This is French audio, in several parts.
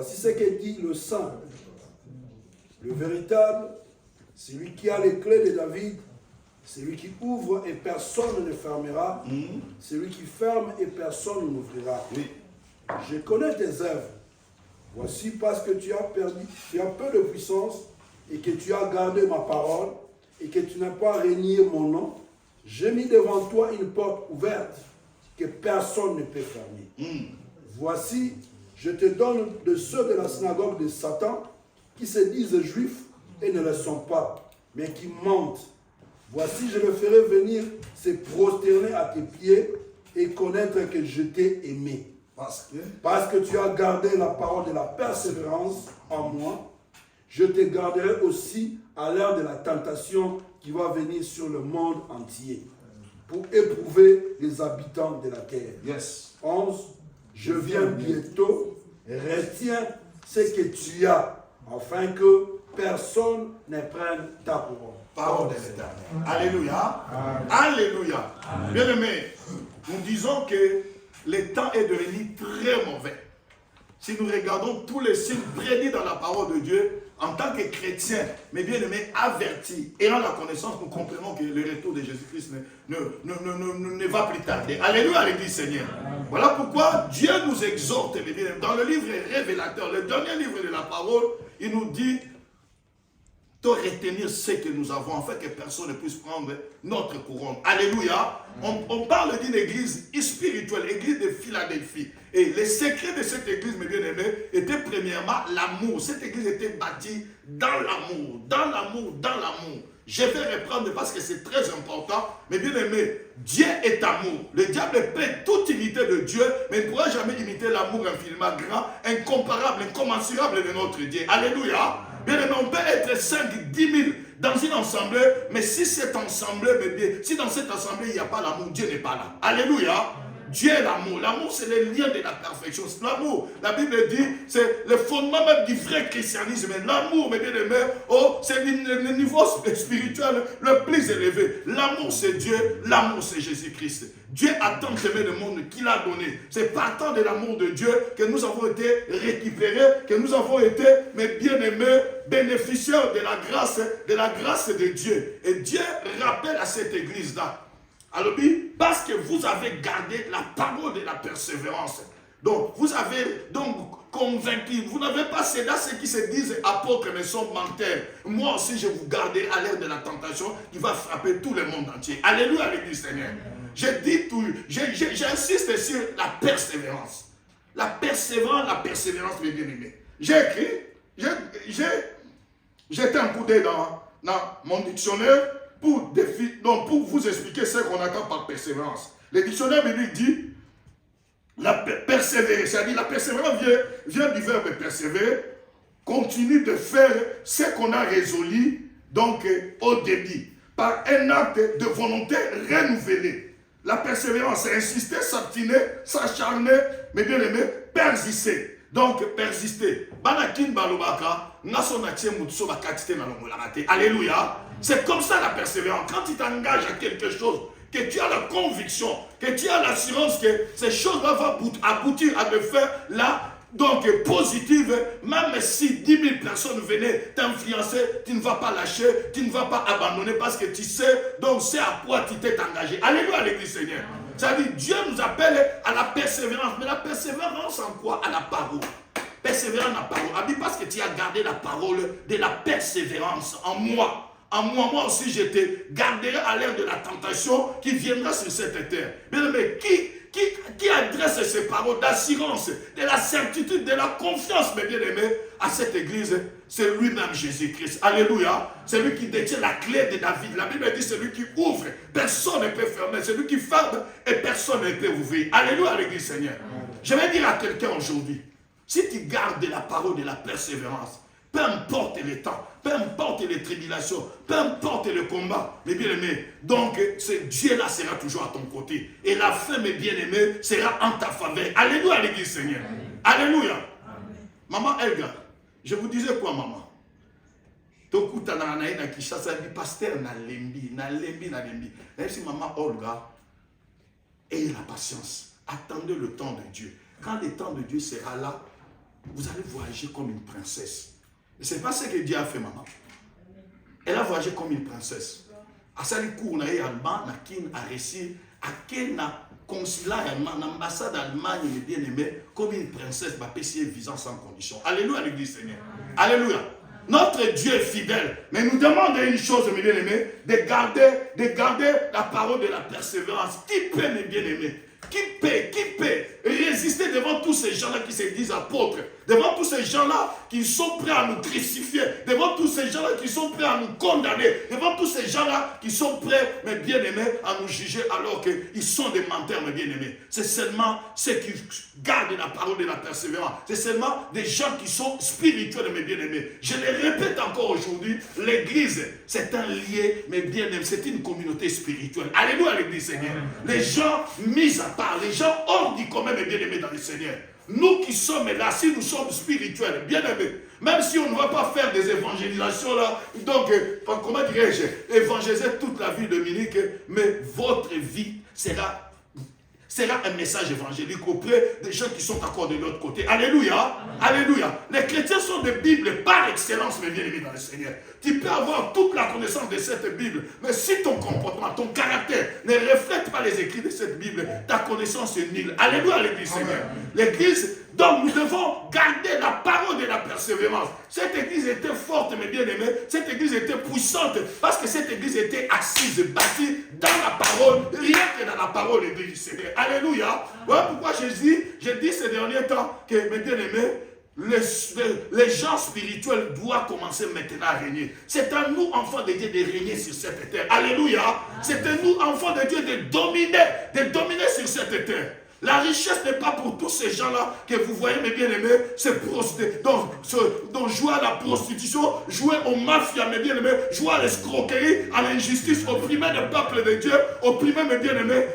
Voici ce que dit le Saint, le véritable, celui qui a les clés de David, celui qui ouvre et personne ne fermera, celui qui ferme et personne n'ouvrira. Je connais tes œuvres. Voici parce que tu as peu de puissance et que tu as gardé ma parole et que tu n'as pas renié mon nom, j'ai mis devant toi une porte ouverte que personne ne peut fermer. Voici, je te donne de ceux de la synagogue de Satan qui se disent juifs et ne le sont pas, mais qui mentent. Voici, je le ferai venir se prosterner à tes pieds et connaître que je t'ai aimé. Parce que tu as gardé la parole de la persévérance en moi, je te garderai aussi à l'heure de la tentation qui va venir sur le monde entier pour éprouver les habitants de la terre. 11. Je viens bientôt, retiens ce que tu as, afin que personne ne prenne ta parole. Parole de l'Éternel. Alléluia. Alléluia. Bien-aimés, nous disons que le temps est devenu très mauvais. Si nous regardons tous les signes prédits dans la parole de Dieu, en tant que chrétiens, mais bien aimés, avertis, ayant la connaissance, nous comprenons que le retour de Jésus-Christ ne va plus tarder. Alléluia, l'Église Seigneur. Voilà pourquoi Dieu nous exhorte, mes bien-aimés. Dans le livre révélateur, le dernier livre de la parole, il nous dit de retenir ce que nous avons, afin que personne ne puisse prendre notre couronne. Alléluia. On parle d'une église spirituelle, église de Philadelphie. Et le secret de cette église, mes bien-aimés, était premièrement l'amour. Cette église était bâtie dans l'amour, dans l'amour, dans l'amour. Je vais reprendre parce que c'est très important. Mais bien aimé, Dieu est amour. Le diable peut toute imiter de Dieu, mais il ne pourra jamais imiter l'amour infiniment grand, incomparable, incommensurable de notre Dieu. Alléluia. Bien aimé, on peut être 5, 10 000 dans une assemblée, mais si cette assemblée, si dans cette assemblée il n'y a pas l'amour, Dieu n'est pas là. Alléluia. Dieu est l'amour. L'amour, c'est le lien de la perfection. L'amour, la Bible dit, c'est le fondement même du vrai christianisme. L'amour, mes bien-aimés, c'est le niveau spirituel le plus élevé. L'amour, c'est Dieu. L'amour, c'est Jésus-Christ. Dieu a tant aimé le monde qu'il a donné. C'est partant de l'amour de Dieu que nous avons été récupérés, que nous avons été, mes bien-aimés, bénéficiaires de la grâce de Dieu. Et Dieu rappelle à cette église-là, alors, parce que vous avez gardé la parole de la persévérance. Donc, vous avez convaincu. Vous n'avez pas cédé à ceux qui se disent apôtres mais sont menteurs. Moi aussi, je vous garderai à l'heure de la tentation qui va frapper tout le monde entier. Alléluia, l'Église Seigneur. Je dis tout. J'insiste sur la persévérance. La persévérance, mes bien-aimés. J'ai écrit, j'ai un coup d'œil dans mon dictionnaire. Pour vous expliquer ce qu'on attend par persévérance. Le dictionnaire biblique dit persévérer, c'est-à-dire la persévérance vient du verbe persévérer, continue de faire ce qu'on a résolu au début, par un acte de volonté renouvelé. La persévérance, c'est insister, s'abstiner, s'acharner, mais bien aimé, persister. Donc, persister. Banakin balobaka, nasonatie mutso bakatite na longolakate. Alléluia. C'est comme ça la persévérance. Quand tu t'engages à quelque chose, que tu as la conviction, que tu as l'assurance que ces choses-là vont aboutir à te faire là, donc positive, même si 10 000 personnes venaient t'influencer, tu ne vas pas lâcher, tu ne vas pas abandonner parce que tu sais, donc c'est à quoi tu t'es engagé. Alléluia, l'Église Seigneur. C'est-à-dire, Dieu nous appelle à la persévérance. Mais la persévérance en quoi? À la parole. Persévérance en la parole. Parce que tu as gardé la parole de la persévérance en moi. En moi aussi, je te garderai à l'heure de la tentation qui viendra sur cette terre. Mais qui adresse ces paroles d'assurance, de la certitude, de la confiance, mes bien-aimés, à cette église, c'est lui-même Jésus-Christ. Alléluia. C'est lui qui détient la clé de David. La Bible dit, c'est lui qui ouvre, personne ne peut fermer. C'est lui qui ferme et personne ne peut ouvrir. Alléluia, l'église Seigneur. Je vais dire à quelqu'un aujourd'hui, si tu gardes la parole de la persévérance, peu importe les temps, peu importe les tribulations, peu importe le combat, mes bien-aimés, donc ce Dieu-là sera toujours à ton côté. Et la fin, mes bien-aimés, sera en ta faveur. Alléluia, l'église Seigneur. Alléluia. Amen. Maman Elga, je vous disais quoi, maman? Tokuta na na Kishasa dit pasteur na lembi. Même si maman Olga, ayez la patience. Attendez le temps de Dieu. Quand le temps de Dieu sera là, vous allez voyager comme une princesse. Et c'est pas ce que Dieu a fait, maman. Elle a voyagé comme une princesse. À ça, les cours, on a eu allemand, a réussi à quel consulat allemand, l'ambassade d'Allemagne, bien aimé, comme une princesse, va payer visant sans condition. Alléluia, l'église Seigneur. Alléluia. Notre Dieu est fidèle, mais nous demande une chose, mes bien-aimés, de garder la parole de la persévérance. Qui peut, mes bien-aimés? Qui peut résister devant tous ces gens-là qui se disent apôtres, devant tous ces gens-là qui sont prêts à nous crucifier, devant tous ces gens-là qui sont prêts à nous condamner, devant tous ces gens-là qui sont prêts, mes bien-aimés, à nous juger alors qu'ils sont des menteurs, mes bien-aimés. C'est seulement ceux qui gardent la parole de la persévérance. C'est seulement des gens qui sont spirituels, mes bien-aimés. Je le répète encore aujourd'hui, l'église, c'est un lien, mes bien-aimés, c'est une communauté spirituelle. Alléluia, l'église Seigneur. Les gens mis à part, les gens hors du commun, mes bien-aimés dans le Seigneur. Nous qui sommes là, si nous sommes spirituels, bien-aimés, même si on ne va pas faire des évangélisations là, donc, comment dirais-je, évangéliser toute la vie de Dominique, mais votre vie sera un message évangélique auprès des gens qui sont encore de l'autre côté. Alléluia. Alléluia. Les chrétiens sont des Bibles par excellence, mes bien-aimés dans le Seigneur. Tu peux avoir toute la connaissance de cette Bible, mais si ton comportement, ton caractère ne reflète pas les écrits de cette Bible, ta connaissance est nulle. Alléluia, l'église Seigneur. L'église, donc nous devons garder la parole de la persévérance. Cette église était forte, mes bien-aimés. Cette église était puissante parce que cette église était assise, bâtie dans la parole, rien que dans la parole de Dieu Seigneur. Alléluia. Voilà pourquoi je dis ces derniers temps que, mes bien-aimés, les gens spirituels doivent commencer maintenant à régner. C'est à nous, enfants de Dieu, de régner sur cette terre. Alléluia. C'est à nous, enfants de Dieu, de dominer sur cette terre. La richesse n'est pas pour tous ces gens-là que vous voyez, mes bien-aimés, donc jouer à la prostitution, jouer aux mafias, mes bien-aimés, jouer à l'escroquerie, à l'injustice, opprimer le peuple de Dieu, opprimer, mes bien-aimés,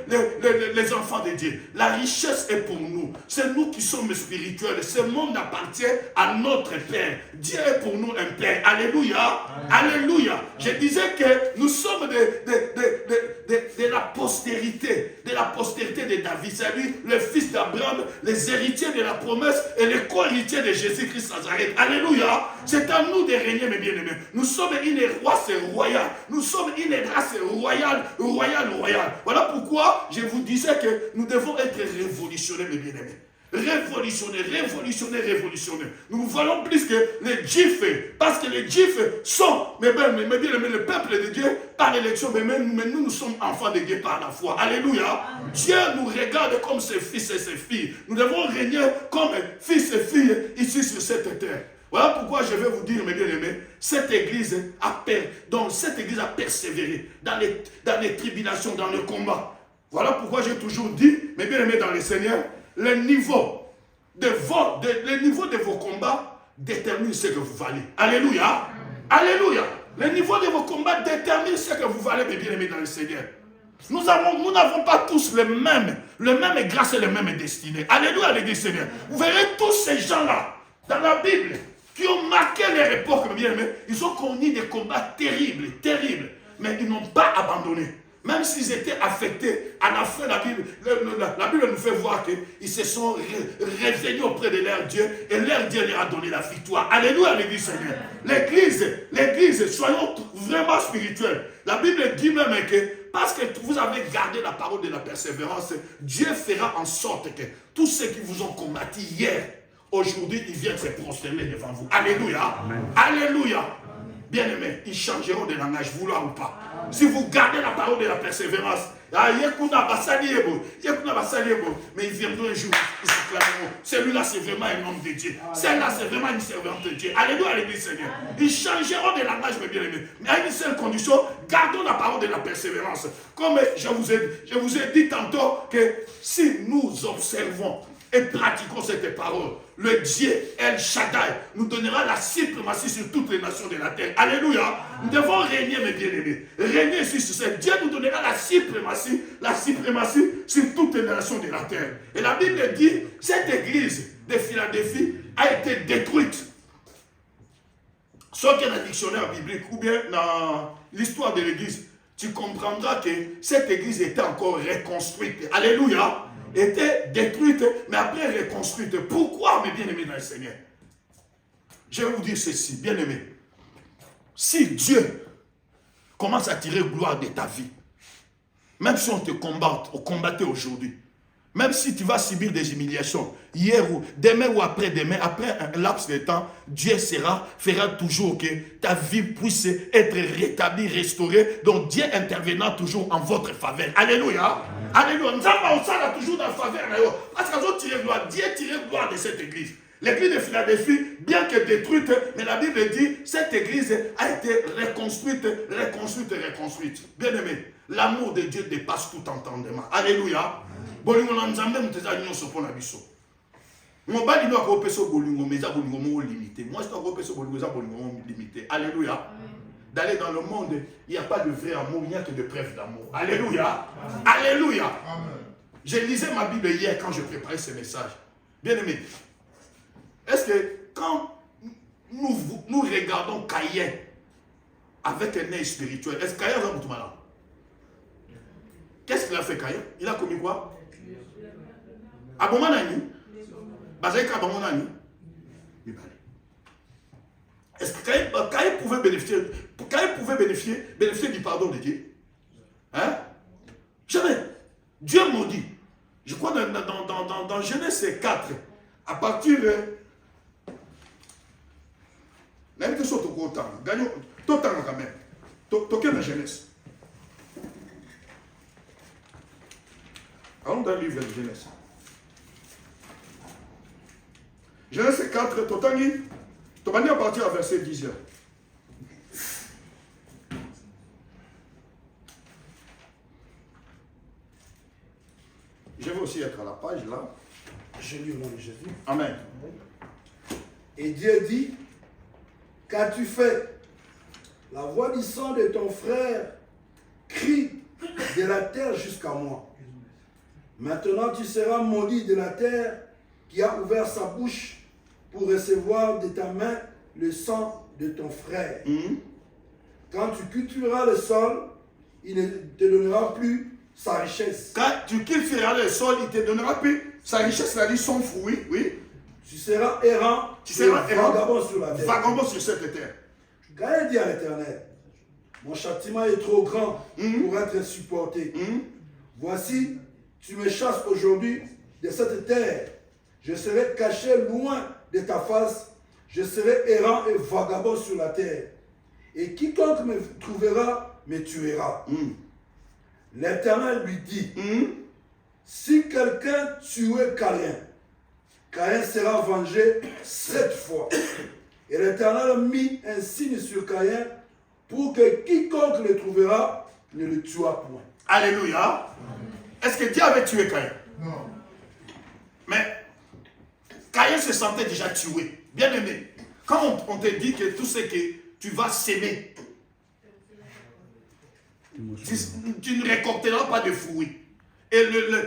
les enfants de Dieu. La richesse est pour nous. C'est nous qui sommes spirituels. Ce monde appartient à notre Père. Dieu est pour nous un Père. Alléluia. Alléluia. Je disais que nous sommes de la postérité de David. C'est lui, le fils d'Abraham, les héritiers de la promesse et les co-héritiers de Jésus-Christ Nazareth. Alléluia. C'est à nous de régner, mes bien-aimés. Nous sommes une race royale. Nous sommes une race royale. Voilà pourquoi je vous disais que nous devons être révolutionnaires, mes bien-aimés. Révolutionner. Nous voulons plus que les Juifs, parce que les Juifs sont, mais bien-aimés, le peuple de Dieu par l'élection, mais nous sommes enfants de Dieu par la foi. Alléluia. Dieu nous regarde comme ses fils et ses filles. Nous devons régner comme fils et filles ici sur cette terre. Voilà pourquoi je vais vous dire, mes bien-aimés, cette église a persévéré dans les tribulations, dans le combat. Voilà pourquoi j'ai toujours dit, mes bien-aimés dans le Seigneur, le niveau de vos combats détermine ce que vous valez. Alléluia. Alléluia. Le niveau de vos combats détermine ce que vous valez, mes bien-aimés dans le Seigneur. Nous n'avons pas tous le même grâce et le même destinée. Alléluia, l'église Seigneur. Vous verrez tous ces gens-là dans la Bible qui ont marqué leur époque, mes bien-aimés. Ils ont connu des combats terribles, mais ils n'ont pas abandonné. Même s'ils étaient affectés, à la fin, la Bible nous fait voir qu'ils se sont réveillés auprès de leur Dieu et leur Dieu leur a donné la victoire. Alléluia, l'église Seigneur. L'église, soyons vraiment spirituels. La Bible dit même que parce que vous avez gardé la parole de la persévérance, Dieu fera en sorte que tous ceux qui vous ont combattu hier, aujourd'hui, ils viennent se prosterner devant vous. Alléluia. Amen. Alléluia. Bien-aimés, ils changeront de langage, vouloir ou pas. Si vous gardez la parole de la persévérance, mais ils viendront un jour, ils s'acclameront. Celui-là, c'est vraiment un homme de Dieu. Celle-là, c'est vraiment une servante de Dieu. Alléluia, l'église Seigneur. Ils changeront de langage, mes bien-aimés. Mais à une seule condition, gardons la parole de la persévérance. Comme je vous ai dit tantôt que si nous observons et pratiquons cette parole, le Dieu El Shaddai nous donnera la suprématie sur toutes les nations de la terre. Alléluia. Nous devons régner, mes bien-aimés. Régner sur cette. Dieu nous donnera la suprématie sur toutes les nations de la terre. Et la Bible dit, cette église de Philadelphie a été détruite. Sauf qu'il y a un dictionnaire biblique ou bien dans l'histoire de l'église, tu comprendras que cette église était encore reconstruite. Alléluia. était détruite, mais après reconstruite. Pourquoi, mes bien-aimés dans le Seigneur? Je vais vous dire ceci, bien-aimés. Si Dieu commence à tirer gloire de ta vie, même si on te combattait aujourd'hui, même si tu vas subir des humiliations, hier ou demain ou après-demain, après un laps de temps, Dieu fera toujours que ta vie puisse être rétablie, restaurée. Donc Dieu intervenant toujours en votre faveur. Alléluia. Alléluia. Nous avons toujours dans la faveur. Parce qu'ils ont tiré gloire. Dieu tiré gloire de cette église. L'église de Philadelphie, bien que détruite, mais la Bible dit, cette église a été reconstruite. Bien aimé, l'amour de Dieu dépasse tout entendement. Alléluia. Bolingo na nzambe muteza nyonso pona biso. Mobali no akopeso bolingo meza bolingo mo limité. Moi je akopeso bolingo za bolingo mo limité. Alléluia. D'aller dans le monde, il n'y a pas de vrai amour, il n'y a que de preuves d'amour. Alléluia. Alléluia. Je lisais ma Bible hier quand je préparais ce message. Bien aimé, est-ce que quand nous regardons Caïn avec un œil spirituel, est-ce que Caïn a tout malin? Qu'est-ce qu'il a fait Caïn? Il a commis quoi? Abomanani? Bazaïka Abomanani? Est-ce que Caïn pouvait bénéficier du pardon de Dieu? Hein? Jamais. Dieu maudit. Je crois dans Genèse 4, à partir de... N'avez-vous pas sauté au temps? Gagnons tout le temps quand même. Toquez la Genèse. Allons dans le livre de Genèse. Genèse 4, Totangi, Tobani à partir à verset 10. Je vais aussi être à la page là. Je lis au nom de Jésus. Amen. Et Dieu dit, qu'as-tu fait? La voix du sang de ton frère crie de la terre jusqu'à moi. Maintenant tu seras maudit de la terre qui a ouvert sa bouche pour recevoir de ta main le sang de ton frère. Quand tu cultiveras le sol, il ne te donnera plus sa richesse. Quand tu cultiveras le sol, il te donnera plus sa richesse, c'est-à-dire son fruit, oui. Tu seras errant, vagabond sur la terre. Vagabond sur cette terre. Caïn dit à l'Éternel, mon châtiment est trop grand pour être supporté. Voici, tu me chasses aujourd'hui de cette terre. Je serai caché loin de ta face. Je serai errant et vagabond sur la terre. Et quiconque me trouvera me tuera. L'Éternel lui dit, si quelqu'un tuait Caïn, Caïn sera vengé 7 fois. Et l'Éternel mit un signe sur Caïn pour que quiconque le trouvera ne le tuera point. Alléluia. Est-ce que Dieu avait tué Caïn? Non. Mais Caïn se sentait déjà tué. Bien aimé, quand on te dit que tout ce que tu vas s'aimer, tu ne récolteras pas de fruits. Et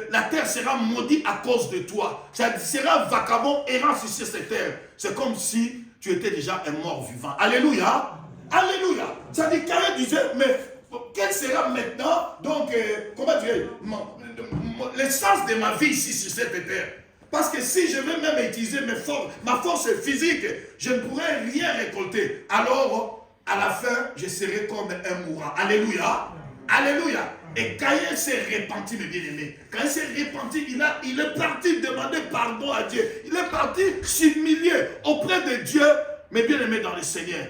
la terre sera maudite à cause de toi. Ça sera vagabond errant sur cette terre. C'est comme si tu étais déjà un mort vivant. Alléluia. Alléluia. Ça dit Caïn disait, mais quel sera maintenant, donc, comment dire, l'essence de ma vie ici sur cette terre? Parce que si je vais même utiliser ma force physique, je ne pourrai rien récolter. Alors, à la fin, je serai comme un mourant. Alléluia. Alléluia. Et Caïn s'est repenti, mes bien-aimés. Quand il s'est repenti, il est parti demander pardon à Dieu. Il est parti s'humilier auprès de Dieu, mes bien-aimés dans le Seigneur.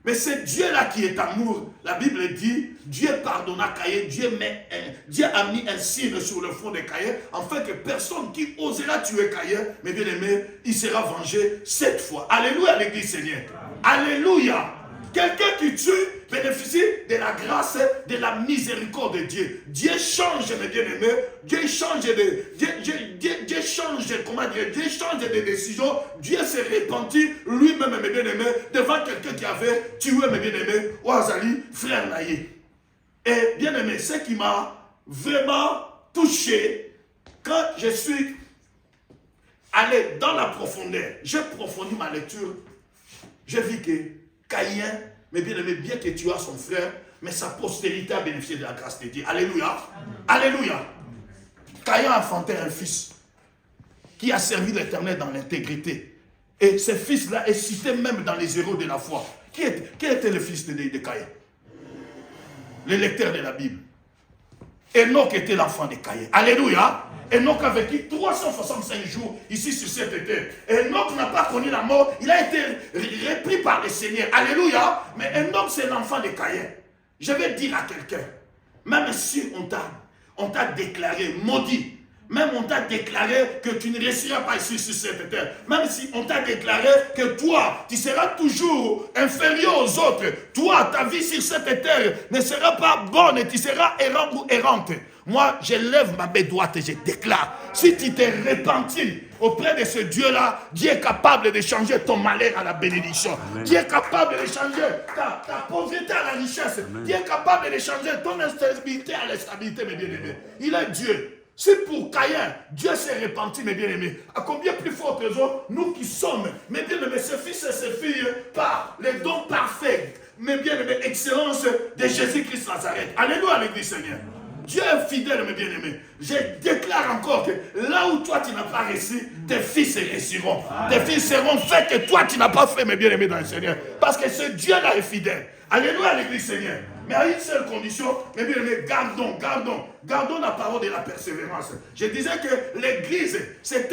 Mais c'est Dieu-là qui est amour. La Bible dit, Dieu pardonna Caïn, Dieu a mis un signe sur le front de Caïn, afin que personne qui osera tuer Caïn, mes bien-aimés, il sera vengé 7 fois. Alléluia, l'Église Seigneur. Alléluia. Quelqu'un qui tue bénéficie de la grâce, de la miséricorde de Dieu. Dieu change, mes bien-aimés. Dieu change Dieu change de décision. Dieu s'est repenti lui-même, mes bien-aimés, devant quelqu'un qui avait tué, mes bien-aimés, Ouazali, frère Naïe. Et bien-aimé, ce qui m'a vraiment touché, quand je suis allé dans la profondeur, j'ai approfondi ma lecture, j'ai vu que Caïn, mais bien aimé, bien que tu as son frère, mais sa postérité a bénéficié de la grâce de Dieu. Alléluia. Alléluia. Caïn a enfanté un fils qui a servi l'Éternel dans l'intégrité. Et ce fils-là est cité même dans les héros de la foi. Quel était le fils de Caïn? Le lecteur de la Bible. Enoch était l'enfant de Caïn. Alléluia. Enoch a vécu 365 jours ici sur cette terre. Enoch n'a pas connu la mort. Il a été repris par le Seigneur. Alléluia. Mais Enoch, c'est l'enfant de Caïn. Je vais dire à quelqu'un, même si on t'a déclaré maudit, même on t'a déclaré que tu ne resteras pas ici sur cette terre, même si on t'a déclaré que toi, tu seras toujours inférieur aux autres, toi, ta vie sur cette terre ne sera pas bonne et tu seras errant ou errante. Moi, je lève ma main droite et je déclare, si tu t'es repenti auprès de ce Dieu-là, Dieu est capable de changer ton malheur à la bénédiction. Amen. Dieu est capable de changer ta pauvreté à la richesse. Amen. Dieu est capable de changer ton instabilité à la stabilité, mes bien-aimés. Il est Dieu. Si pour Caïn, Dieu s'est repenti, mes bien-aimés, à combien plus forte raison, nous qui sommes, mes bien-aimés, ses fils et ses filles, par les dons parfaits, mes bien-aimés, excellence de Jésus-Christ Nazareth. Alléluia, l'Église Seigneur. Dieu est fidèle, mes bien-aimés. Je déclare encore que là où toi tu n'as pas réussi, tes fils réussiront. Tes fils seront faits que toi tu n'as pas fait, mes bien-aimés, dans le Seigneur. Parce que ce Dieu-là est fidèle. Alléluia, l'Église Seigneur. Mais à une seule condition, mes bien-aimés, gardons la parole de la persévérance. Je disais que l'Église, c'est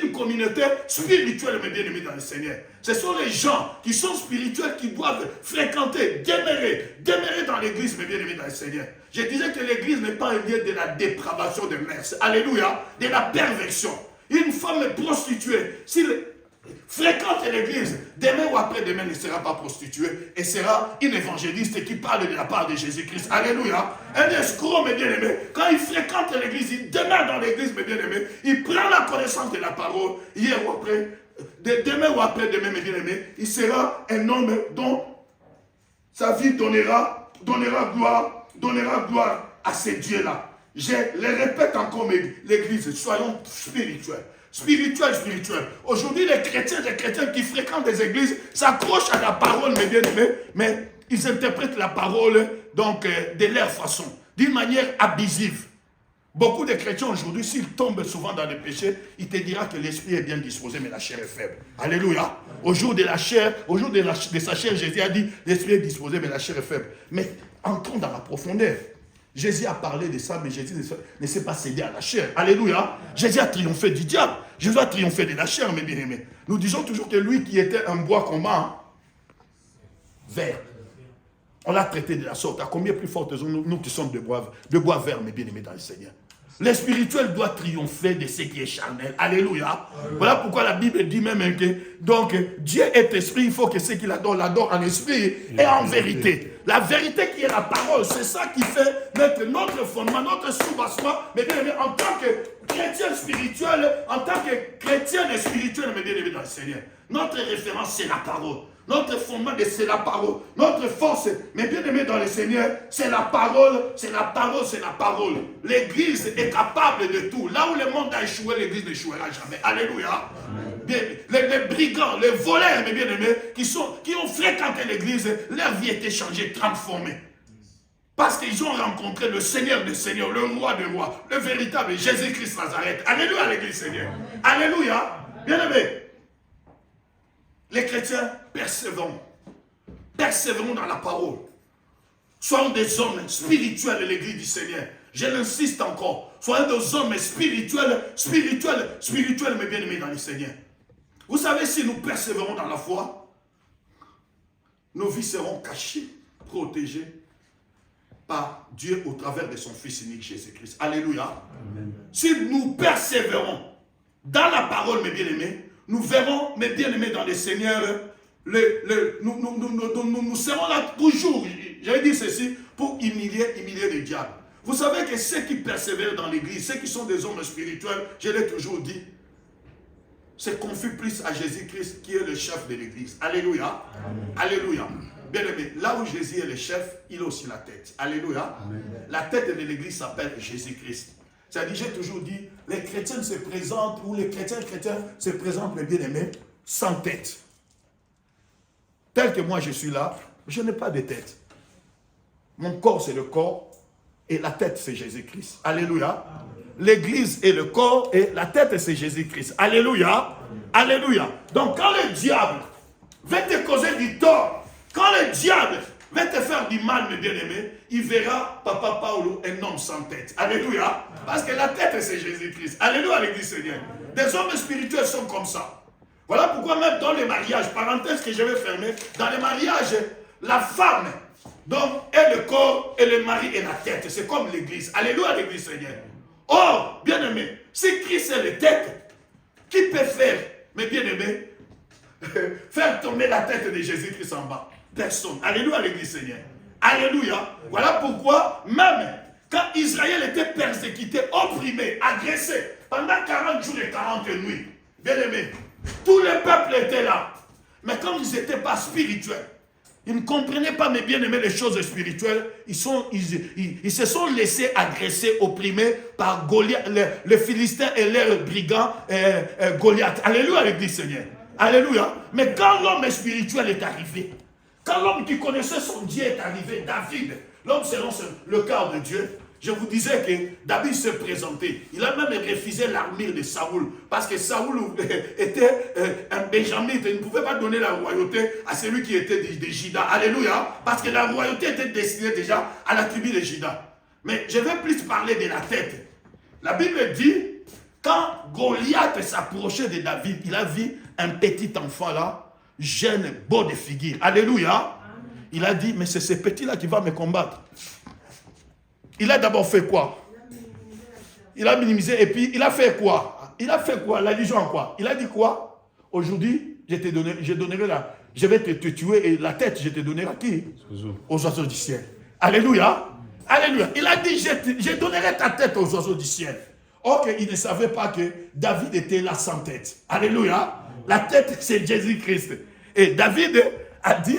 une communauté spirituelle, mes bien-aimés, dans le Seigneur. Ce sont les gens qui sont spirituels qui doivent fréquenter, demeurer dans l'Église, mes bien-aimés, dans le Seigneur. Je disais que l'Église n'est pas un lieu de la dépravation de mœurs. Alléluia, de la perversion. Une femme prostituée, s'il fréquente l'église, demain ou après-demain ne sera pas prostituée et sera une évangéliste qui parle de la part de Jésus-Christ. Alléluia. Un escroc, mes bien-aimés, quand il fréquente l'église, il demeure dans l'église, mes bien-aimés, il prend la connaissance de la parole, hier ou après, demain ou après-demain, mes bien-aimés, il sera un homme dont sa vie donnera gloire à ces dieux-là. Je le répète encore, l'église, soyons spirituels. Spirituel. Aujourd'hui, les chrétiens qui fréquentent des églises s'accrochent à la parole, mes bien-aimés, mais ils interprètent la parole donc de leur façon, d'une manière abusive. Beaucoup de chrétiens aujourd'hui, s'ils tombent souvent dans le péché, il te dira que l'esprit est bien disposé, mais la chair est faible. Alléluia. Au jour de sa chair, Jésus a dit, l'esprit est disposé, mais la chair est faible. Mais entrons dans la profondeur. Jésus a parlé de ça, mais Jésus ne s'est pas cédé à la chair. Alléluia. Jésus a triomphé du diable. Jésus a triomphé de la chair, mes bien-aimés. Nous disons toujours que lui qui était un bois commun, vert, on l'a traité de la sorte. À combien plus forte raison nous qui sommes de bois vert, mes bien-aimés, dans le Seigneur. Le spirituel doit triompher de ce qui est charnel. Alléluia. Voilà pourquoi la Bible dit même que donc, Dieu est esprit, il faut que ce qu'il adore, l'adore en esprit et en vérité. La vérité qui est la parole, c'est ça qui fait notre fondement, notre soubassement, mais bien aimé, en tant que chrétien spirituel, en tant que chrétienne spirituelle, mais bien aimé dans le Seigneur. Notre référence, c'est la parole. Notre fondement, c'est la parole. Notre force, mais bien aimé dans le Seigneur, c'est la parole, c'est la parole, c'est la parole. L'église est capable de tout. Là où le monde a échoué, l'église n'échouera jamais. Alléluia. Bien, les brigands, les voleurs, mes bien-aimés, qui ont fréquenté l'église, leur vie était changée, transformée. Parce qu'ils ont rencontré le Seigneur des Seigneurs, le Roi des Rois, le véritable Jésus-Christ Nazareth. Alléluia, l'église Seigneur. Alléluia. Bien-aimés. Les chrétiens, persévérons dans la parole. Soyons des hommes spirituels de l'église du Seigneur. Je l'insiste encore. Soyons des hommes spirituels, mes bien-aimés dans le Seigneur. Vous savez, si nous persévérons dans la foi, nos vies seront cachées, protégées par Dieu au travers de son Fils unique Jésus-Christ. Alléluia. Amen. Si nous persévérons dans la parole, mes bien-aimés, nous verrons, mes bien-aimés dans le Seigneur, nous serons là toujours, j'avais dit ceci, pour humilier le diable. Vous savez que ceux qui persévèrent dans l'église, ceux qui sont des hommes spirituels, je l'ai toujours dit, se confient plus à Jésus-Christ qui est le chef de l'église. Alléluia. Amen. Alléluia. Bien-aimé, là où Jésus est le chef, il a aussi la tête. Alléluia. Amen. La tête de l'église s'appelle Jésus-Christ. C'est-à-dire, j'ai toujours dit, les chrétiens se présentent, ou les chrétiens se présentent, mes bien-aimés, sans tête. Tel que moi je suis là, je n'ai pas de tête. Mon corps, c'est le corps, et la tête, c'est Jésus-Christ. Alléluia. l'église est le corps et la tête c'est Jésus-Christ. Alléluia. Alléluia. Donc quand le diable va te causer du tort, quand le diable va te faire du mal, mes bien-aimés, il verra Papa Paulo un homme sans tête. Alléluia. Parce que la tête c'est Jésus-Christ. Alléluia l'église Seigneur. Des hommes spirituels sont comme ça. Voilà pourquoi même dans les mariages, parenthèse que je vais fermer, dans les mariages, la femme donc, est le corps et le mari est la tête. C'est comme l'église. Alléluia l'église Seigneur. Or, bien-aimé, si Christ est la tête, qui peut faire, mes bien-aimés, faire tomber la tête de Jésus-Christ en bas? Personne. Alléluia l'église Seigneur. Alléluia. Voilà pourquoi, même quand Israël était persécuté, opprimé, agressé, pendant 40 jours et 40 nuits, bien-aimés, tout le peuple était là. Mais comme ils n'étaient pas spirituels, ils ne comprenaient pas, mes bien-aimés, les choses spirituelles. Ils se sont laissés agresser, opprimés par Goliath, les Philistins et leurs brigands Goliath. Alléluia, l'église Seigneur. Alléluia. Mais quand l'homme spirituel est arrivé, quand l'homme qui connaissait son Dieu est arrivé, David, l'homme selon le cœur de Dieu, je vous disais que David se présentait. Il a même refusé l'armure de Saoul. Parce que Saoul était un benjamite. Il ne pouvait pas donner la royauté à celui qui était de Juda. Alléluia. Parce que la royauté était destinée déjà à la tribu de Juda. Mais je vais plus parler de la tête. La Bible dit, quand Goliath s'approchait de David, il a vu un petit enfant là, jeune, beau de figure. Alléluia. Il a dit, mais c'est ce petit-là qui va me combattre. Il a d'abord fait quoi? Il a minimisé et puis il a fait quoi? Il a fait quoi? L'allusion en quoi? Il a dit quoi? Aujourd'hui, je vais te tuer et la tête, je te donnerai à qui? Aux oiseaux du ciel. Alléluia. Alléluia. Il a dit, je donnerai ta tête aux oiseaux du ciel. Or, il ne savait pas que David était là sans tête. Alléluia. La tête, c'est Jésus-Christ. Et David a dit,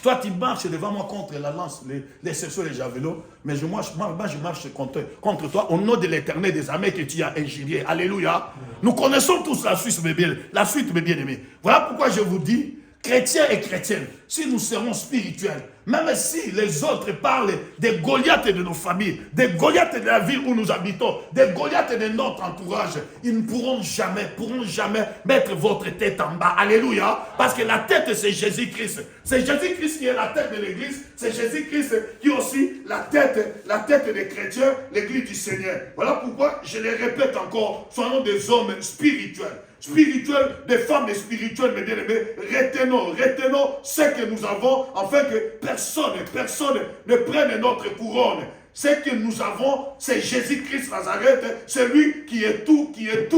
toi, tu marches devant moi contre la lance, les cerceaux et les javelots, mais je marche contre toi au nom de l'Éternel des armées que tu as injurié. Alléluia. Nous connaissons tous la suite, mes bien-aimés. Voilà pourquoi je vous dis, chrétiens et chrétiennes, si nous serons spirituels, même si les autres parlent des Goliaths de nos familles, des Goliaths de la ville où nous habitons, des Goliaths de notre entourage, ils ne pourront jamais mettre votre tête en bas. Alléluia. Parce que la tête, c'est Jésus-Christ. C'est Jésus-Christ qui est la tête de l'église. C'est Jésus-Christ qui est aussi la tête des chrétiens, l'église du Seigneur. Voilà pourquoi je le répète encore, soyons des hommes spirituels. Spirituels, des femmes spirituelles, mes bien-aimés, retenons ce que nous avons, afin que personne ne prenne notre couronne. Ce que nous avons, c'est Jésus-Christ Nazareth, celui qui est tout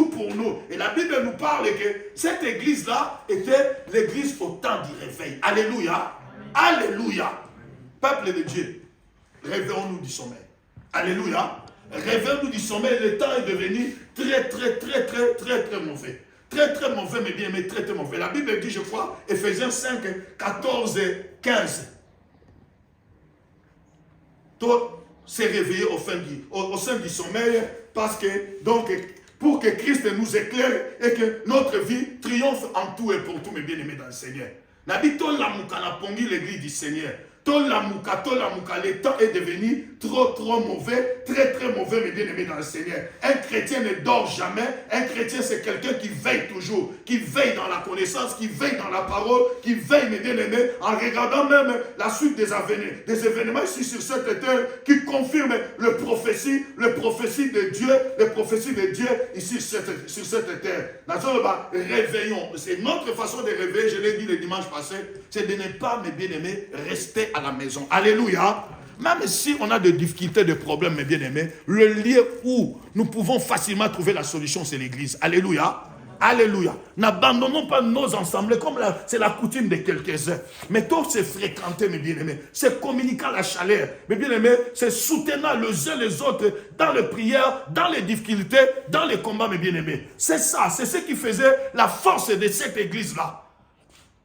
pour nous. Et la Bible nous parle que cette église-là était l'église au temps du réveil. Alléluia. Alléluia. Peuple de Dieu, réveillons-nous du sommeil. Alléluia. Réveillons-nous du sommeil. Le temps est devenu très mauvais. Très mauvais, mais bien, mais très mauvais. La Bible dit, je crois, Ephésiens 5, 14 et 15. Toi, s'est réveillé au sein du sommeil, parce que, donc, pour que Christ nous éclaire et que notre vie triomphe en tout et pour tout, mes bien-aimés dans le Seigneur. La Bible, l'église du Seigneur. Le temps est devenu trop mauvais, très mauvais, mes bien-aimés dans le Seigneur. Un chrétien ne dort jamais. Un chrétien, c'est quelqu'un qui veille toujours, qui veille dans la connaissance, qui veille dans la parole, qui veille, mes bien-aimés, en regardant même la suite des événements ici sur cette terre, qui confirment le prophétie de Dieu ici sur cette terre. Réveillons. C'est notre façon de réveiller, je l'ai dit le dimanche passé, c'est de ne pas, mes bien-aimés, rester à la maison. Alléluia. Même si on a des difficultés, des problèmes, mes bien-aimés, le lieu où nous pouvons facilement trouver la solution, c'est l'église. Alléluia. Alléluia. N'abandonnons pas nos assemblées comme c'est la coutume de quelques-uns. Mais tout c'est fréquenter, mes bien-aimés. C'est communiquant la chaleur. Mes bien-aimés, c'est soutenant les uns les autres dans les prières, dans les difficultés, dans les combats, mes bien-aimés. C'est ça, c'est ce qui faisait la force de cette église-là.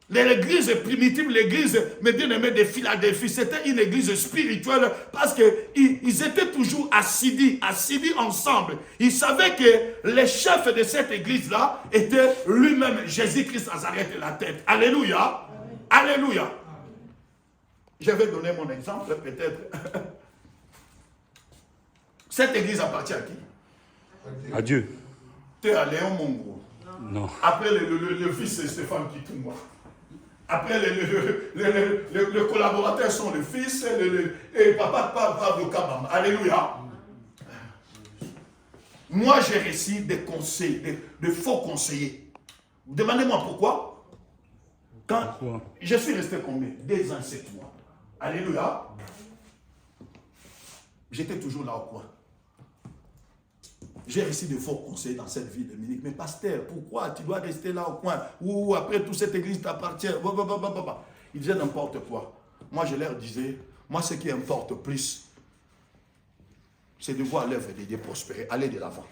L'église primitive, l'église, mes bien-aimés, de Philadelphie, c'était une église spirituelle parce qu'ils étaient toujours assidus ensemble. Ils savaient que le chef de cette église-là était lui-même Jésus-Christ Nazareth la tête. Alléluia. Alléluia. Je vais donner mon exemple peut-être. Cette église appartient à qui? À Dieu. Tu es à Léon Mongo. Non. Après le fils de Stéphane Kitouma. Après les collaborateurs sont le fils et papa de Kabam. Alléluia. Moi j'ai reçu des conseils, de faux conseillers. Demandez-moi pourquoi. Pourquoi? Je suis resté combien? 2 ans, 7 mois. Alléluia. J'étais toujours là au coin. J'ai reçu de faux conseils dans cette ville de Munich. Mais pasteur, pourquoi tu dois rester là au coin? Ou après toute cette église t'appartient? Ils disaient n'importe quoi. Moi je leur disais, moi ce qui importe plus, c'est de voir l'œuvre de Dieu prospérer, aller de l'avant.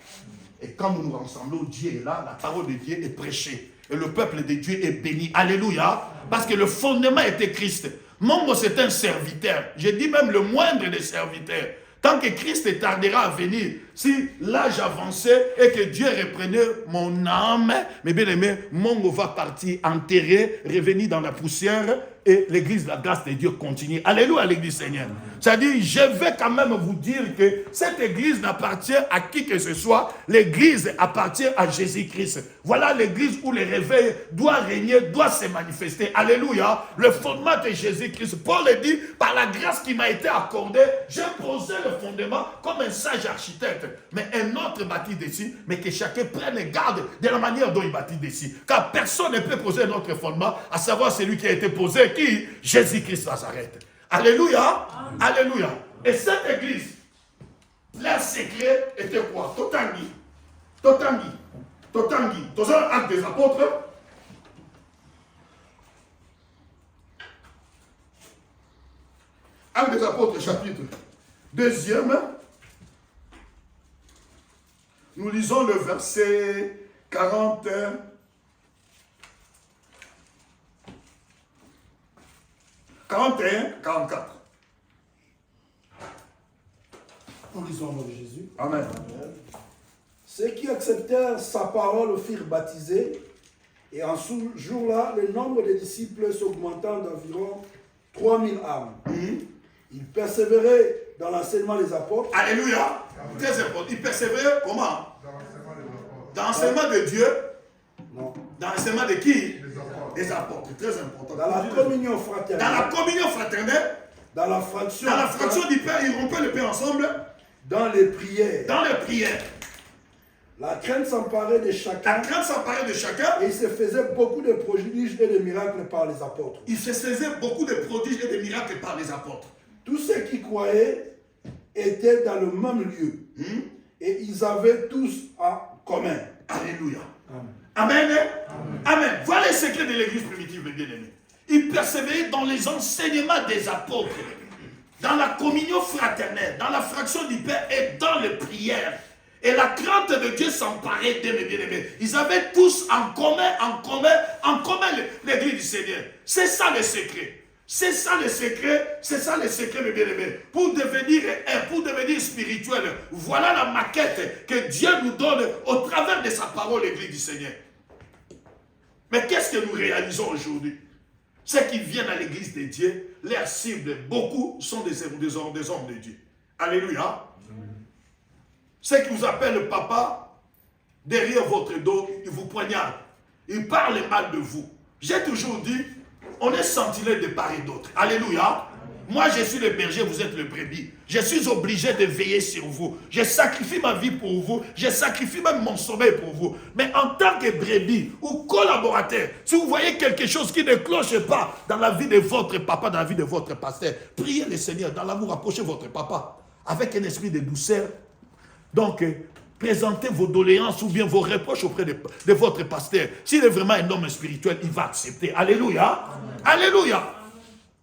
Et quand nous nous rassemblons, Dieu est là, la parole de Dieu est prêchée. Et le peuple de Dieu est béni. Alléluia. Parce que le fondement était Christ. Mongo c'est un serviteur. Je dis même le moindre des serviteurs. Tant que Christ tardera à venir, si l'âge avançait et que Dieu reprenait mon âme, mes bien-aimés, Mongo va partir enterré, revenir dans la poussière et l'église de la grâce de Dieu continue. Alléluia, l'église Seigneur. C'est-à-dire, je vais quand même vous dire que cette église n'appartient à qui que ce soit. L'église appartient à Jésus-Christ. Voilà l'église où le réveil doit régner, doit se manifester. Alléluia. Le fondement de Jésus-Christ. Paul dit, par la grâce qui m'a été accordée, j'ai posé le fondement comme un sage architecte. Mais un autre bâtit dessus, mais que chacun prenne garde de la manière dont il bâtit dessus. Car personne ne peut poser un autre fondement, à savoir celui qui a été posé. Qui? Jésus-Christ Nazareth. Alléluia. Amen. Alléluia. Et cette église, leur secret était quoi? Totangi. Totangi. Totangi. Dans un acte des apôtres. Acte des apôtres, chapitre 2e. Nous lisons le verset 41. 41, 44. Nous lisons au nom de Jésus. Amen. Ceux qui acceptèrent sa parole furent baptisés, et en ce jour-là, le nombre des disciples s'augmentant d'environ 3000 âmes. Ils persévéraient dans l'enseignement des apôtres. Alléluia. Très important. Ils persévéraient comment? Dans l'enseignement de Dieu. Non. Dans l'enseignement de qui? Des apôtres. Très important. Dans la communion fraternelle. Dans la communion fraternelle. Dans la fraction. Dans la fraction du pain. Ils rompaient le pain ensemble. Dans les prières. Dans les prières. La crainte s'emparait de chacun. La crainte s'emparait de chacun. Et il se faisait beaucoup de prodiges et de miracles par les apôtres. Il se faisait beaucoup de prodiges et de miracles par les apôtres. Tous ceux qui croyaient étaient dans le même lieu. Et ils avaient tous en commun. Alléluia. Amen. Amen. Amen. Voilà le secret de l'église primitive, mes bien-aimés. Ils persévéraient dans les enseignements des apôtres, dans la communion fraternelle, dans la fraction du pain et dans les prières. Et la crainte de Dieu s'emparait d'eux, mes bien-aimés. Ils avaient tous en commun l'église du Seigneur. C'est ça le secret. C'est ça le secret, mes bien-aimés. Pour devenir spirituel, voilà la maquette que Dieu nous donne au travers de sa parole, l'église du Seigneur. Mais qu'est-ce que nous réalisons aujourd'hui? Ceux qui viennent à l'église de Dieu, leurs cibles, beaucoup sont des hommes de Dieu. Alléluia. Ceux qui vous appellent papa, derrière votre dos, ils vous poignardent. Ils parlent mal de vous. J'ai toujours dit, on est sentinelle de part et d'autre. Alléluia. Moi, je suis le berger, vous êtes le brebis. Je suis obligé de veiller sur vous. Je sacrifie ma vie pour vous. Je sacrifie même mon sommeil pour vous. Mais en tant que brebis ou collaborateur, si vous voyez quelque chose qui ne cloche pas dans la vie de votre papa, dans la vie de votre pasteur, priez le Seigneur. Dans l'amour, approchez votre papa avec un esprit de douceur. Donc, présentez vos doléances ou bien vos reproches auprès de votre pasteur. S'il est vraiment un homme spirituel, il va accepter. Alléluia. Amen. Alléluia.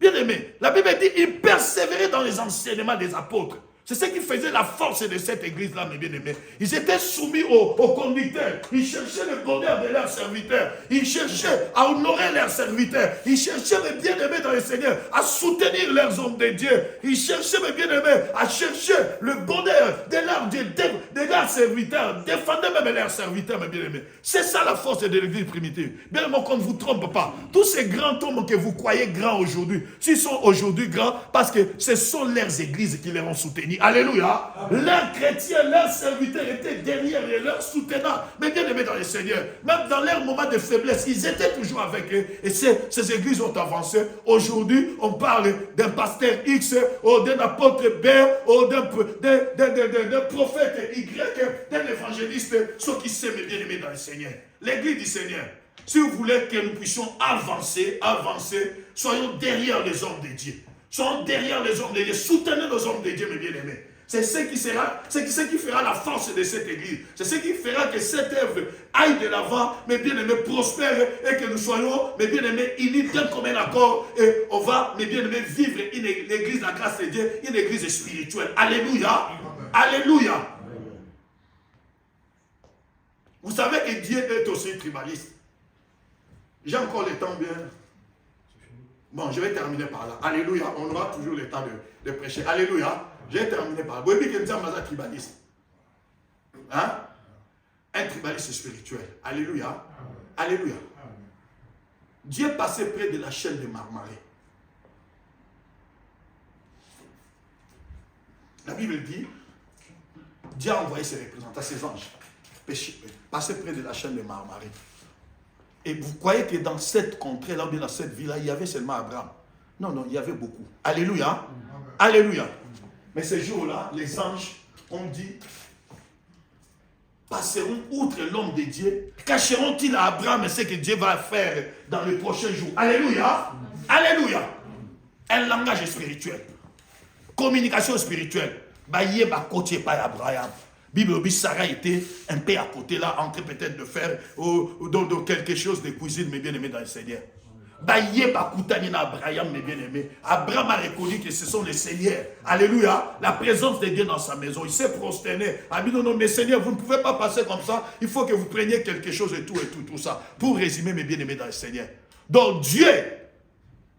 Bien aimé, la Bible dit, ils persévéraient dans les enseignements des apôtres. C'est ce qui faisait la force de cette église-là, mes bien-aimés. Ils étaient soumis aux conducteurs. Ils cherchaient le bonheur de leurs serviteurs. Ils cherchaient à honorer leurs serviteurs. Ils cherchaient, mes bien-aimés dans le Seigneur, à soutenir leurs hommes de Dieu. Ils cherchaient, mes bien-aimés, à chercher le bonheur de leurs dieux, de leurs serviteurs. Défendaient même leurs serviteurs, mes bien-aimés. C'est ça la force de l'église primitive. Bien aimé, qu'on ne vous trompe pas. Tous ces grands hommes que vous croyez grands aujourd'hui, s'ils sont aujourd'hui grands, parce que ce sont leurs églises qui les ont soutenus. Alléluia. Leurs chrétiens, leurs serviteurs étaient derrière et leurs soutenants. Mais bien aimés dans le Seigneur, même dans leurs moments de faiblesse, ils étaient toujours avec eux. Et ces églises ont avancé. Aujourd'hui, on parle d'un pasteur X, ou d'un apôtre B, ou d'un prophète Y, d'un évangéliste, ceux qui s'aiment bien aimés dans le Seigneur. L'église du Seigneur. Si vous voulez que nous puissions avancer, soyons derrière les hommes de Dieu. Soyons derrière les hommes de Dieu. Soutenez nos hommes de Dieu, mes bien-aimés. C'est ce qui fera la force de cette église. C'est ce qui fera que cette œuvre aille de l'avant, mes bien-aimés, prospère et que nous soyons, mes bien-aimés, unis d'un commun accord. Et on va, mes bien-aimés, vivre l'église de la grâce de Dieu, une église spirituelle. Alléluia. Alléluia. Vous savez que Dieu est aussi tribaliste. J'ai encore le temps bien. Bon, je vais terminer par là. Alléluia. On aura toujours le temps de prêcher. Alléluia. Je vais terminer par là. Vous voyez que nous sommes un tribaliste. Hein? Un tribaliste spirituel. Alléluia. Alléluia. Dieu passait près de la chaîne de Marmarais. La Bible dit, Dieu a envoyé ses représentants, ses anges, passer près de la chaîne de Marmarais. Et vous croyez que dans cette contrée-là, ou bien dans cette ville-là, il y avait seulement Abraham? Non, non, il y avait beaucoup. Alléluia. Alléluia. Mais ce jour-là, les anges ont dit, passeront outre l'homme de Dieu, cacheront-ils à Abraham ce que Dieu va faire dans les prochains jours? Alléluia. Alléluia. Un langage spirituel. Communication spirituelle. Baye ba côté par Abraham. Bible Sarah était un peu à côté là, en train peut-être de faire dans quelque chose de cuisine, mes bien-aimés dans le Seigneur. Baye ba koutani na Abraham, mes bien-aimés. Abraham a reconnu que ce sont les seigneurs. Alléluia. La présence de Dieu dans sa maison. Il s'est prosterné. A dit non, non, mes seigneurs, vous ne pouvez pas passer comme ça. Il faut que vous preniez quelque chose et tout ça. Pour résumer, mes bien-aimés dans le Seigneur. Donc Dieu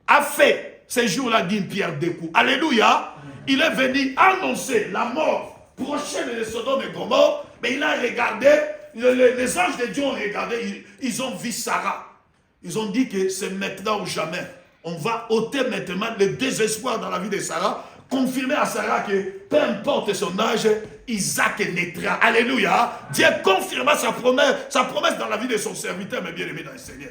a fait ces jours-là d'une pierre deux coups. Alléluia. Il est venu annoncer la mort prochaine de Sodome et Gomorrhe, mais il a regardé, les anges de Dieu ont regardé, ils ont vu Sarah. Ils ont dit que c'est maintenant ou jamais. On va ôter maintenant le désespoir dans la vie de Sarah, confirmer à Sarah que peu importe son âge, Isaac naîtra. Alléluia. Dieu confirma sa promesse dans la vie de son serviteur, mes bien-aimés dans le Seigneur.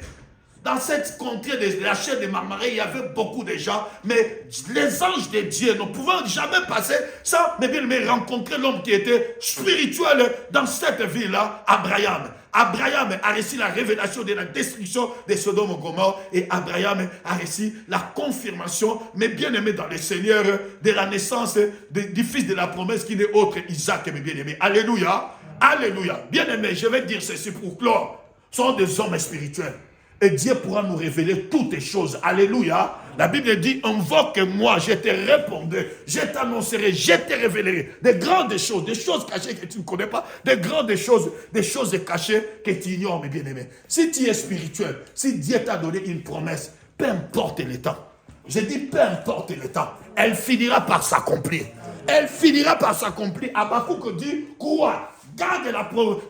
Dans cette contrée de la chaîne de Marmarais, il y avait beaucoup de gens, mais les anges de Dieu ne pouvaient jamais passer sans mais rencontrer l'homme qui était spirituel dans cette ville-là, Abraham. Abraham a reçu la révélation de la destruction de Sodome et Gomorrhe et Abraham a reçu la confirmation, mais bien aimé dans le Seigneur, de la naissance du fils de la promesse qui n'est autre Isaac, mes bien-aimés. Alléluia. Alléluia. Bien aimé, je vais dire ceci pour clore. Ce sont des hommes spirituels. Et Dieu pourra nous révéler toutes les choses. Alléluia. La Bible dit, invoque-moi, je te répondrai, je t'annoncerai, je te révélerai des grandes choses, des choses cachées que tu ne connais pas, des grandes choses, des choses cachées que tu ignores, mes bien-aimés. Si tu es spirituel, si Dieu t'a donné une promesse, peu importe le temps, je dis peu importe le temps, elle finira par s'accomplir. Elle finira par s'accomplir. Habakkuk dit, quoi? Garde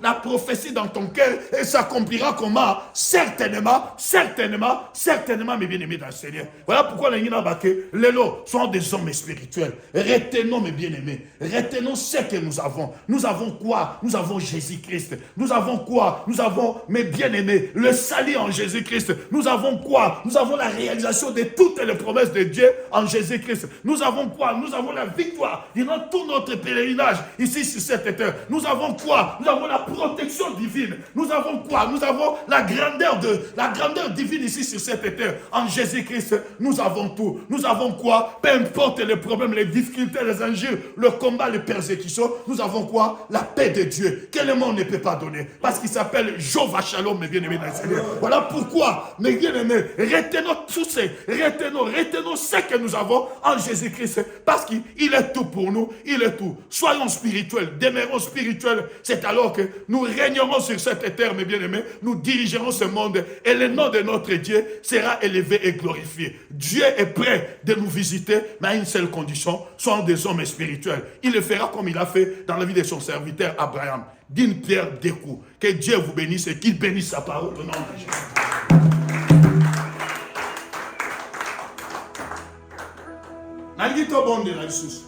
la prophétie dans ton cœur et s'accomplira comment? Certainement, mes bien-aimés dans le Seigneur. Voilà pourquoi les Lélo sont des hommes spirituels. Retenons, mes bien-aimés, retenons ce que nous avons. Nous avons quoi? Nous avons Jésus-Christ. Nous avons quoi? Nous avons, mes bien-aimés, le salut en Jésus-Christ. Nous avons quoi? Nous avons la réalisation de toutes les promesses de Dieu en Jésus-Christ. Nous avons quoi? Nous avons la victoire durant tout notre pèlerinage ici sur cette terre. Nous avons quoi? Nous avons la protection divine. Nous avons quoi? Nous avons la grandeur divine ici sur cette terre. En Jésus-Christ, nous avons tout. Nous avons quoi? Peu importe les problèmes, les difficultés, les injures, le combat, les persécutions, nous avons quoi? La paix de Dieu, que le monde ne peut pas donner. Parce qu'il s'appelle Jova Shalom, mes bien-aimés dans le Seigneur. Voilà pourquoi, mes bien-aimés, retenons tout ce, retenons ce que nous avons en Jésus-Christ. Parce qu'il est tout pour nous, il est tout. Soyons spirituels, demeurons spirituels. C'est alors que nous régnerons sur cette terre, mes bien-aimés, nous dirigerons ce monde et le nom de notre Dieu sera élevé et glorifié. Dieu est prêt de nous visiter, mais à une seule condition, soyons des hommes spirituels. Il le fera comme il a fait dans la vie de son serviteur Abraham, d'une pierre deux coups. Que Dieu vous bénisse et qu'il bénisse sa parole au nom de Jésus. Nalgi to bonde na Jésus.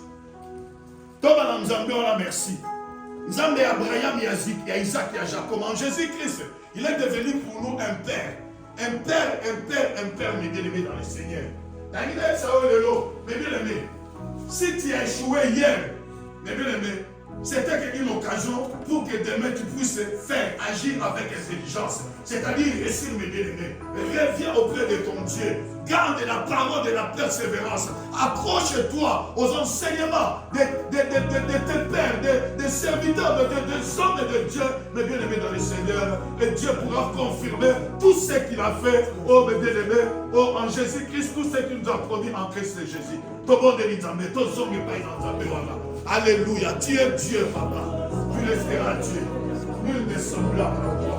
To Nzambe, on a merci. Nzambe Abraham, Isaac et Jacob. En Jésus-Christ, il est devenu pour nous un père. Un père, mes bien-aimés dans le Seigneur. Mes bien-aimés, si tu as échoué hier, mes bien-aimés, c'était une occasion pour que demain tu puisses faire, agir avec intelligence. C'est-à-dire réussir, mes bien-aimés. Reviens auprès de ton Dieu. Garde la parole de la persévérance. Accroche-toi aux enseignements de tes pères, des serviteurs, des hommes de Dieu, mes bien-aimés dans le Seigneur. Et Dieu pourra confirmer tout ce qu'il a fait, oh mes bien-aimés, oh en Jésus-Christ, tout ce qu'il nous a promis en Christ Jésus. Tout le monde est Nzambe, tout le monde est Nzambe, voilà. Alléluia, tu es Dieu, papa. Tu resteras Dieu. Nul n'est semblable à toi.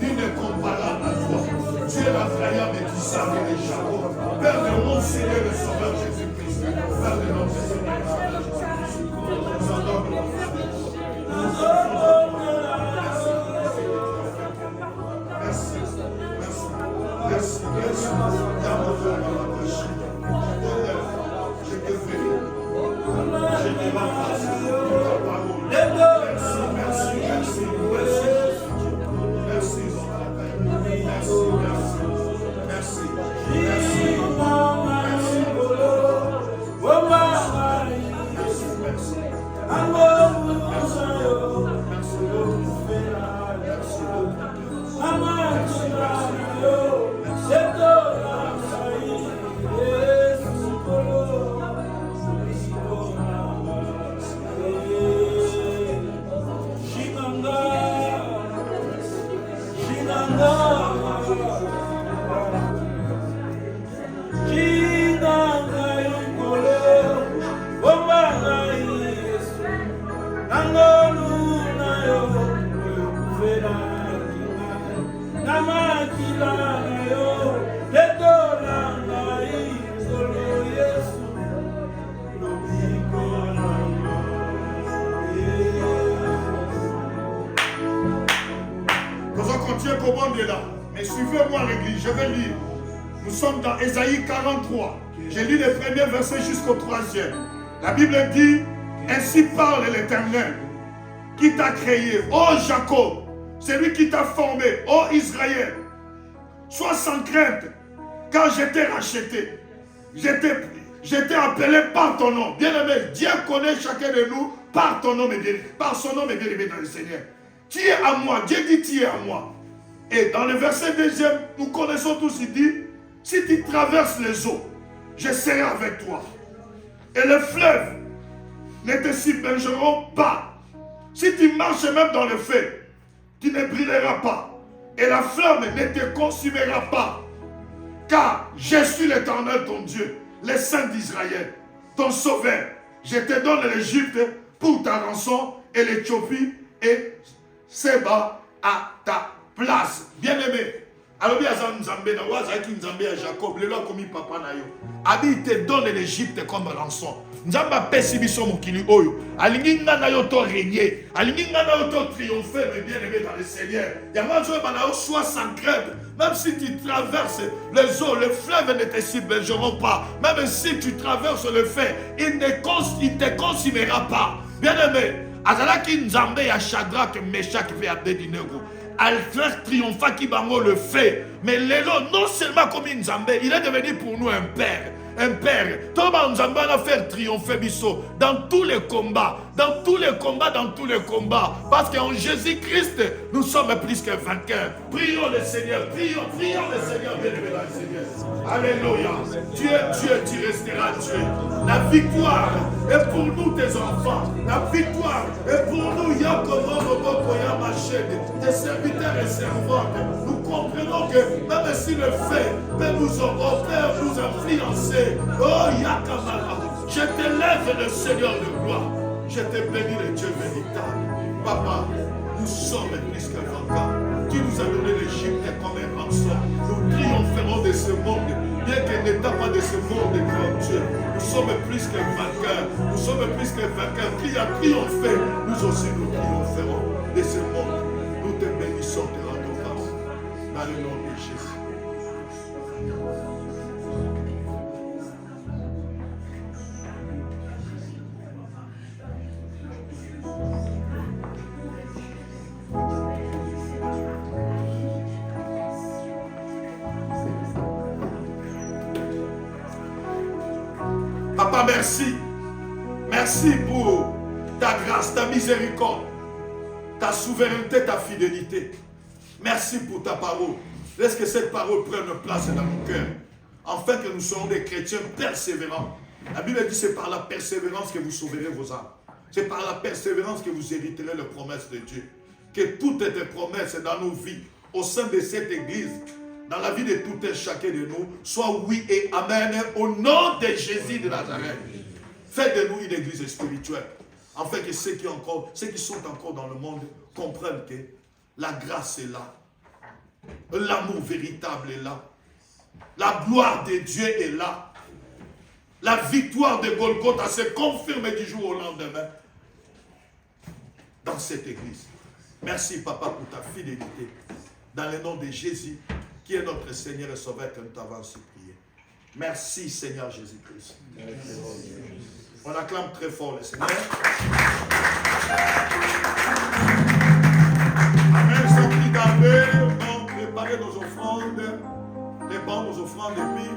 Nul n'est comparable à toi. Tu es l'Abraham et Isaac et Jacob. Père de mon Seigneur et Sauveur Jésus-Christ. Père de notre Seigneur Jésus-Christ. Nous adorons. Merci. Je te bénis. Je te remercie pour ta parole. Merci. Mais suivez-moi l'église, je vais lire. Nous sommes dans Ésaïe 43. J'ai lu les premiers versets jusqu'au 3e. La Bible dit, ainsi parle l'Éternel, qui t'a créé, ô Jacob, celui qui t'a formé, ô Israël. Sois sans crainte, car je t'ai racheté. Je t'ai appelé par ton nom. Bien-aimé, Dieu connaît chacun de nous par ton nom et bien, par son nom et bien-aimé dans le Seigneur. Tu es à moi, Dieu dit tu es à moi. Et dans le verset 2e, nous connaissons tous, il dit, si tu traverses les eaux, je serai avec toi. Et les fleuves ne te submergeront pas. Si tu marches même dans le feu, tu ne brûleras pas. Et la flamme ne te consumera pas. Car je suis l'Éternel ton Dieu, le Saint d'Israël, ton Sauveur. Je te donne l'Égypte pour ta rançon et l'Éthiopie et Séba à ta place. Bien-aimé, alors bien Nzambe na wazaki Nzambe ya Jacob lelo komi papa na yo. Abi il te donne l'Égypte comme rançon. Nzamba pesi biso mokili oyo. Alingi ngana yo to régner, alingi ngana yo to triompher, mais bien-aimé dans le Seigneur. Yamanzo bana soit sans crainte. Même si tu traverses les eaux, les fleuves ne te submergeront pas. Même si tu traverses le feu, il ne te consumera pas. Bien-aimé, azalaki Nzambe ya Shadrach, Meshach et Abednego. Al faire triompher qui bango le fait. Mais Lélo, non seulement comme Nzambe, il est devenu pour nous un père. Un père. Thomas Nzambe va faire triompher Bisso dans tous les combats. Dans tous les combats. Parce qu'en Jésus-Christ, nous sommes plus que vainqueurs. Prions le Seigneur. Prions le Seigneur. Bien-aimé dans le Seigneur. Alléluia. Tu es Dieu, tu resteras Dieu. La victoire est pour nous, tes enfants. La victoire est pour nous, Yakomo, Moboko, Yamachede, tes serviteurs et servantes. Nous comprenons que même si le fait peut nous opérer, nous influencer, oh Yakamala, je t'élève le Seigneur de gloire. Je te bénis le Dieu véritable. Papa, nous sommes plus que vainqueurs. Tu nous as donné l'Égypte comme un rançon. Nous triompherons de ce monde. Bien que n'étant pas de ce monde, grand Dieu, nous sommes plus que vainqueurs. Nous sommes plus que vainqueurs. Qui a triomphé, nous aussi nous triompherons de ce monde. Nous te bénissons, te rendons grâce. Dans le nom de Jésus. Papa, merci. Merci pour ta grâce, ta miséricorde, ta souveraineté, ta fidélité. Merci pour ta parole. Laisse que cette parole prenne place dans mon cœur, afin que nous soyons des chrétiens persévérants. La Bible dit c'est par la persévérance que vous sauverez vos âmes. C'est par la persévérance que vous hériterez les promesses de Dieu. Que toutes tes promesses dans nos vies, au sein de cette église, dans la vie de tout un chacun de nous, soient oui et amen, au nom de Jésus de Nazareth. Faites de nous une église spirituelle, afin que ceux qui sont encore dans le monde comprennent que la grâce est là, l'amour véritable est là, la gloire de Dieu est là, la victoire de Golgotha se confirme du jour au lendemain dans cette église. Merci Papa pour ta fidélité, dans le nom de Jésus, qui est notre Seigneur et Sauveur, que nous t'avons supplié. Merci Seigneur Jésus-Christ. On acclame très fort le Seigneur. Amen. Sans plus tarder, on prépare nos offrandes, les bancs, nos offrandes, et puis